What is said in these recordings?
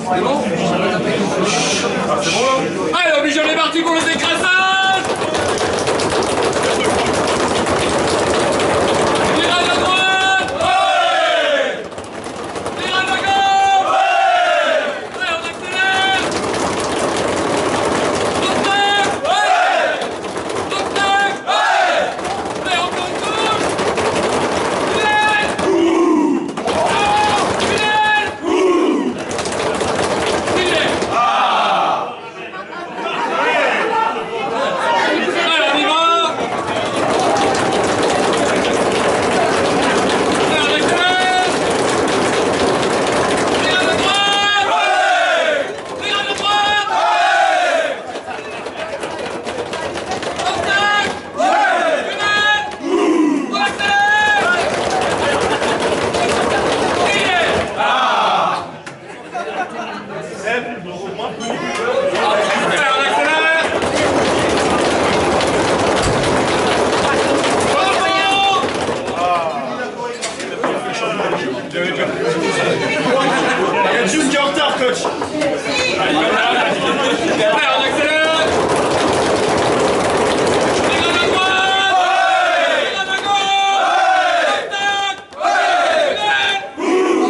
C'est bon? Ah, c'est bon là? Allez, Obigies, on est parti pour le décrassage! Virage à droite! Ouais! Virage à gauche! Ouais! Allez, on accélère! Stop-tac! Ouais! Stop-tac! Ouais! Allez, encore une touche! Juste qui est en retard, coach. Allez, on accélère. Virage à droite. Virage à gauche. Stop-tac.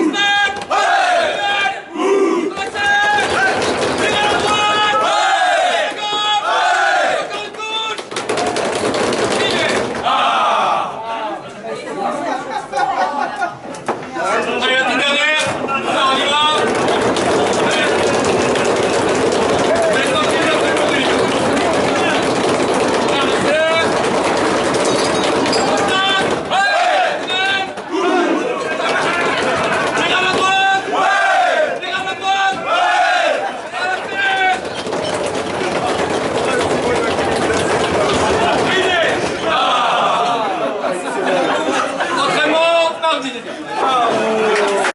Stop-tac. On accélère. Virage à droite. Encore une touche. Allez,